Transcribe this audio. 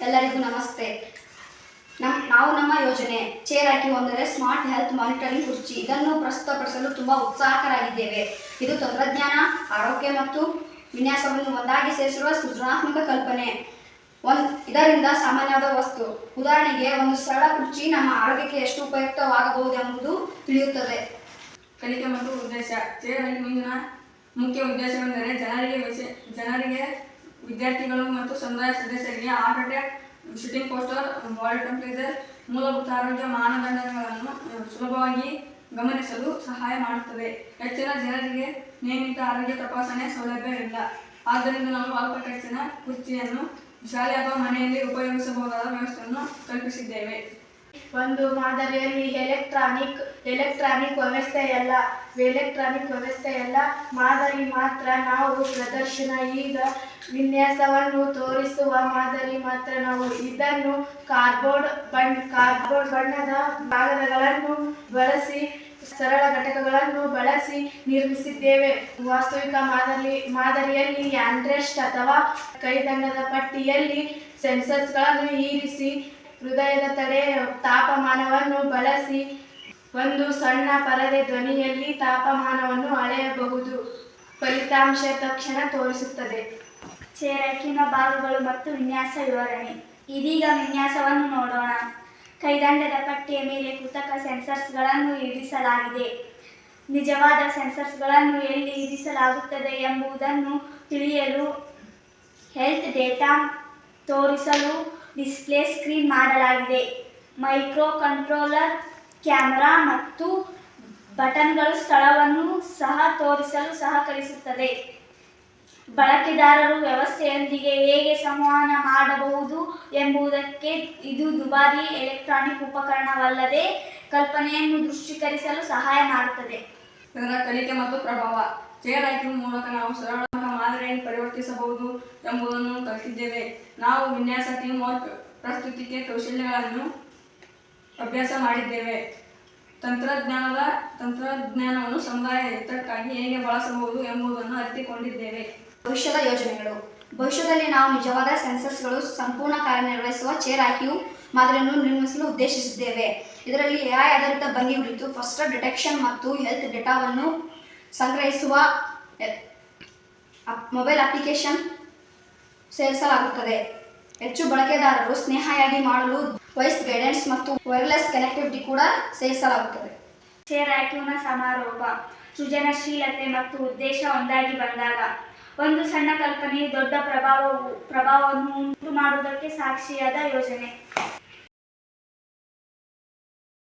ಎಲ್ಲರಿಗೂ ನಮಸ್ತೆ. ನಮ್ಮ ಯೋಜನೆ ಚೇರ್ ಹಾಕಿ ಒಂದರೆ ಸ್ಮಾರ್ಟ್ ಹೆಲ್ತ್ ಮಾನಿಟರಿಂಗ್ ಕುರ್ಚಿ. ಇದನ್ನು ಪ್ರಸ್ತುತಪಡಿಸಲು ತುಂಬ ಉತ್ಸಾಹಕರಾಗಿದ್ದೇವೆ. ಇದು ತಂತ್ರಜ್ಞಾನ, ಆರೋಗ್ಯ ಮತ್ತು ವಿನ್ಯಾಸವನ್ನು ಒಂದಾಗಿ ಸೇರಿಸಿರುವ ಸೃಜನಾತ್ಮಕ ಕಲ್ಪನೆ. ಇದರಿಂದ ಸಾಮಾನ್ಯವಾದ ವಸ್ತು, ಉದಾಹರಣೆಗೆ ಒಂದು ಸರಳ ಕುರ್ಚಿ ನಮ್ಮ ಆರೋಗ್ಯಕ್ಕೆ ಎಷ್ಟು ಉಪಯುಕ್ತವಾಗಬಹುದೆಂಬುದು ತಿಳಿಯುತ್ತದೆ. ಕಲಿಕೆ ಮತ್ತು ಉದ್ದೇಶ. ಚೇರ್ ಮುಂದಿನ ಮುಖ್ಯ ಉದ್ದೇಶವೆಂದರೆ ಜನರಿಗೆ ವಿದ್ಯಾರ್ಥಿಗಳು ಮತ್ತು ಸಮುದಾಯ ಸದಸ್ಯರಿಗೆ heart attack, shooting poster, body temperature, ಮೂಲಭೂತ ಆರೋಗ್ಯ ಮಾನದಂಡಗಳನ್ನು ಸುಲಭವಾಗಿ ಗಮನಿಸಲು ಸಹಾಯ ಮಾಡುತ್ತದೆ. ಹೆಚ್ಚಿನ ಜನರಿಗೆ ನಿಯಮಿತ ಆರೋಗ್ಯ ತಪಾಸಣೆ ಸೌಲಭ್ಯವಿಲ್ಲ. ಆದ್ದರಿಂದ ನಾವು ಅಲ್ಪ ಖರ್ಚಿನ ಕುರ್ಚಿಯನ್ನು ಶಾಲೆ ಅಥವಾ ಮನೆಯಲ್ಲಿ ಉಪಯೋಗಿಸಬಹುದಾದ ವ್ಯವಸ್ಥೆಯನ್ನು ಕಲ್ಪಿಸಿದ್ದೇವೆ. ಒಂದು ಮಾದರಿಯಲ್ಲಿ ಎಲೆಕ್ಟ್ರಾನಿಕ್ ವ್ಯವಸ್ಥೆಯಲ್ಲ ಮಾದರಿ ಮಾತ್ರ. ನಾವು ಪ್ರದರ್ಶನ ಈಗ ವಿನ್ಯಾಸವನ್ನು ತೋರಿಸುವ ಮಾದರಿ ಮಾತ್ರ. ನಾವು ಇದನ್ನು ಕಾರ್ಡ್ಬೋರ್ಡ್ ಬಣ್ಣದ ಕಾಗದಗಳನ್ನು ಬಳಸಿ ಸರಳ ಘಟಕಗಳನ್ನು ಬಳಸಿ ನಿರ್ಮಿಸಿದ್ದೇವೆ. ವಾಸ್ತವಿಕ ಮಾದರಿಯಲ್ಲಿ ಆರ್ಮ್ರೆಸ್ಟ್ ಅಥವಾ ಕೈದಂಡದ ಪಟ್ಟಿಯಲ್ಲಿ ಸೆನ್ಸರ್ಸ್ಗಳನ್ನು ಇರಿಸಿ ಹೃದಯದ ತಾಪಮಾನವನ್ನು ಬಳಸಿ ಒಂದು ಸಣ್ಣ ಪರದೆ ಧ್ವನಿಯಲ್ಲಿ ತಾಪಮಾನವನ್ನು ಅಳೆಯಬಹುದು. ಫಲಿತಾಂಶ ತಕ್ಷಣ ತೋರಿಸುತ್ತದೆ. ಚೇರ್ ಹಾಕಿನ ಭಾಗಗಳು ಮತ್ತು ವಿನ್ಯಾಸ ವಿವರಣೆ. ಇದೀಗ ವಿನ್ಯಾಸವನ್ನು ನೋಡೋಣ. ಕೈದಂಡದ ಪಟ್ಟಿಯ ಮೇಲೆ ಕೃತಕ ಸೆನ್ಸರ್ಸ್ಗಳನ್ನು ಇರಿಸಲಾಗಿದೆ. ನಿಜವಾದ ಸೆನ್ಸರ್ಸ್ಗಳನ್ನು ಎಲ್ಲಿ ಇರಿಸಲಾಗುತ್ತದೆ ಎಂಬುದನ್ನು ತಿಳಿಯಲು ಹೆಲ್ತ್ ಡೇಟಾ ತೋರಿಸಲು ಡಿಸ್ಪ್ಲೇ ಸ್ಕ್ರೀನ್ ಮಾಡಲಾಗಿದೆ. ಮೈಕ್ರೋ ಕಂಟ್ರೋಲರ್, ಕ್ಯಾಮೆರಾ ಮತ್ತು ಬಟನ್ಗಳು ಸ್ಥಳವನ್ನು ಸಹ ತೋರಿಸಲು ಸಹಕರಿಸುತ್ತದೆ. ಬಳಕೆದಾರರು ವ್ಯವಸ್ಥೆಯೊಂದಿಗೆ ಹೇಗೆ ಸಂವಹನ ಮಾಡಬಹುದು ಎಂಬುದಕ್ಕೆ ಇದು ದುಬಾರಿ ಎಲೆಕ್ಟ್ರಾನಿಕ್ ಉಪಕರಣವಲ್ಲದೆ ಕಲ್ಪನೆಯನ್ನು ದೃಶ್ಯೀಕರಿಸಲು ಸಹಾಯ ಮಾಡುತ್ತದೆ. ಇದರ ಕಲಿಕೆ ಮತ್ತು ಪ್ರಭಾವ. ಚೇರ್ ಹಾಕಿನ ಮೂಲಕ ನಾವು ಸರಳ ಮಾದರಿಯಾಗಿ ಪರಿವರ್ತಿಸಬಹುದು ಎಂಬುದನ್ನು ಕಲಿತಿದ್ದೇವೆ. ನಾವು ವಿನ್ಯಾಸ, ಟೀಮ್ ವರ್ಕ್, ಪ್ರಸ್ತುತಿಕೆ ಕೌಶಲ್ಯಗಳನ್ನು ಅಭ್ಯಾಸ ಮಾಡಿದ್ದೇವೆ. ತಂತ್ರಜ್ಞಾನವನ್ನು ಸಮುದಾಯ ಹಿತಕ್ಕಾಗಿ ಹೇಗೆ ಬಳಸಬಹುದು ಎಂಬುದನ್ನು ಅರಿತುಕೊಂಡಿದ್ದೇವೆ. ಭವಿಷ್ಯದ ಯೋಜನೆಗಳು. ಭವಿಷ್ಯದಲ್ಲಿ ನಾವು ನಿಜವಾದ ಸೆನ್ಸರ್ಸ್ಗಳು ಸಂಪೂರ್ಣ ಕಾರ್ಯನಿರ್ವಹಿಸುವ ಚೇರ್ ಹಾಕಿಯು ಮಾದರಿಯನ್ನು ನಿರ್ಮಿಸಲು ಉದ್ದೇಶಿಸಿದ್ದೇವೆ. ಇದರಲ್ಲಿ AI ಆಧಾರಿತ ಭಂಗಿ ಕುರಿತು ಫಾಸ್ಟರ್ ಡಿಟೆಕ್ಷನ್ ಮತ್ತು ಹೆಲ್ತ್ ಡೇಟಾವನ್ನು ಸಂಗ್ರಹಿಸುವ ಮೊಬೈಲ್ ಅಪ್ಲಿಕೇಶನ್ ಸೇರಿಸಲಾಗುತ್ತದೆ. ಹೆಚ್ಚು ಬಳಕೆದಾರರು ಸ್ನೇಹಿಯಾಗಿ ಮಾಡಲು ವಾಯ್ಸ್ ಗೈಡೆನ್ಸ್ ಮತ್ತು ವೈರ್ಲೆಸ್ ಕನೆಕ್ಟಿವಿಟಿ ಕೂಡ ಸೇರಿಸಲಾಗುತ್ತದೆ. ಚೇರ್ ಹಾಕಿನ ಸಮಾರೋಪ. ಸೃಜನಶೀಲತೆ ಮತ್ತು ಉದ್ದೇಶ ಒಂದಾಗಿ ಬಂದಾಗ ಒಂದು ಸಣ್ಣ ಕಲ್ಪನೆಯು ದೊಡ್ಡ ಪ್ರಭಾವವನ್ನು ಉಂಟು ಮಾಡುವುದಕ್ಕೆ ಸಾಕ್ಷಿಯಾದ ಯೋಜನೆ.